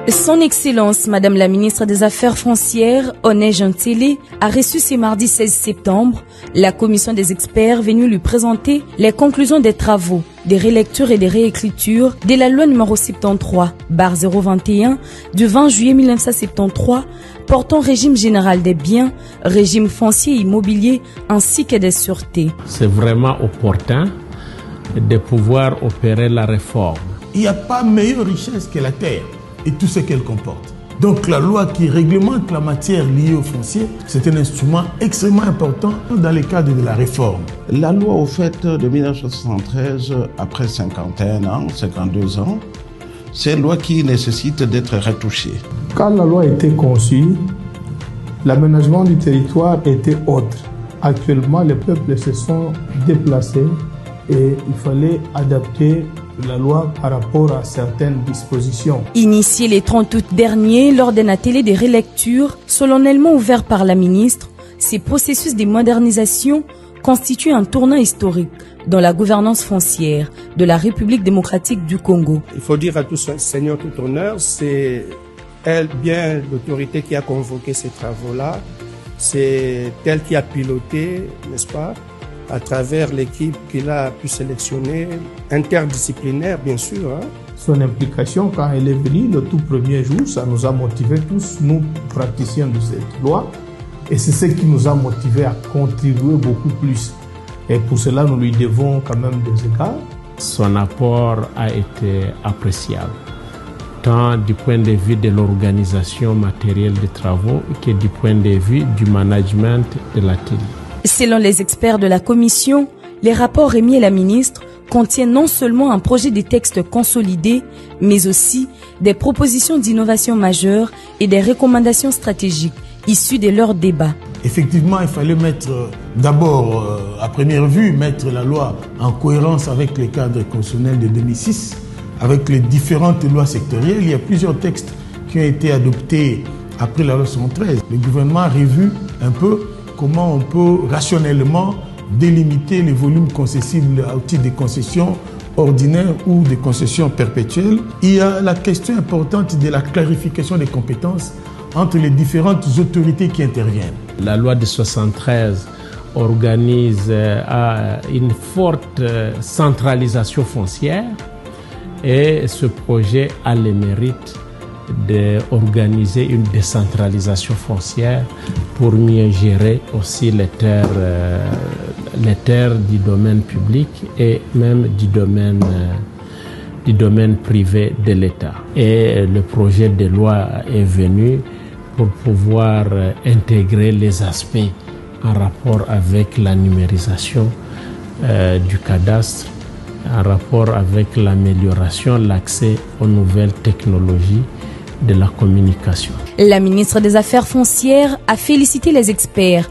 Son Excellence, Madame la Ministre des Affaires foncières, Oné Gentile, a reçu ce mardi 16 septembre la commission des experts venue lui présenter les conclusions des travaux, des relectures et des réécritures de la loi numéro 73/021 du 20 juillet 1973 portant régime général des biens, régime foncier et immobilier ainsi que des sûretés. C'est vraiment opportun de pouvoir opérer la réforme. Il n'y a pas meilleure richesse que la terre et tout ce qu'elle comporte. Donc la loi qui réglemente la matière liée au foncier, c'est un instrument extrêmement important dans le cadre de la réforme. La loi au fait de 1973, après 51 ans, 52 ans, c'est une loi qui nécessite d'être retouchée. Quand la loi a été conçue, l'aménagement du territoire était autre. Actuellement, les peuples se sont déplacés et il fallait adapter la loi par rapport à certaines dispositions. Initié le 30 août dernier lors d'un atelier de relecture solennellement ouvert par la ministre, ces processus de modernisation constituent un tournant historique dans la gouvernance foncière de la République démocratique du Congo. Il faut dire à tous seigneur, tout honneur, c'est elle bien l'autorité qui a convoqué ces travaux-là, c'est elle qui a piloté, n'est-ce pas, à travers l'équipe qu'il a pu sélectionner, interdisciplinaire bien sûr. Son implication, quand elle est venue le tout premier jour, ça nous a motivés tous, nous praticiens de cette loi, et c'est ce qui nous a motivés à contribuer beaucoup plus. Et pour cela, nous lui devons quand même des écarts. Son apport a été appréciable, tant du point de vue de l'organisation matérielle des travaux que du point de vue du management de l'atelier. Selon les experts de la commission, les rapports remis à la ministre contiennent non seulement un projet de texte consolidé, mais aussi des propositions d'innovation majeures et des recommandations stratégiques issues de leurs débats. Effectivement, il fallait mettre d'abord, à première vue, mettre la loi en cohérence avec le cadre constitutionnel de 2006, avec les différentes lois sectorielles. Il y a plusieurs textes qui ont été adoptés après la loi 113. Le gouvernement a revu un peu comment on peut rationnellement délimiter les volumes concessibles au titre des concessions ordinaires ou des concessions perpétuelles. Il y a la question importante de la clarification des compétences entre les différentes autorités qui interviennent. La loi de 73 organise une forte centralisation foncière et ce projet a le mérite d'organiser une décentralisation foncière pour mieux gérer aussi les terres du domaine public et même du domaine privé de l'État. Et le projet de loi est venu pour pouvoir intégrer les aspects en rapport avec la numérisation du cadastre, en rapport avec l'amélioration, l'accès aux nouvelles technologies de la communication. La ministre des Affaires foncières a félicité les experts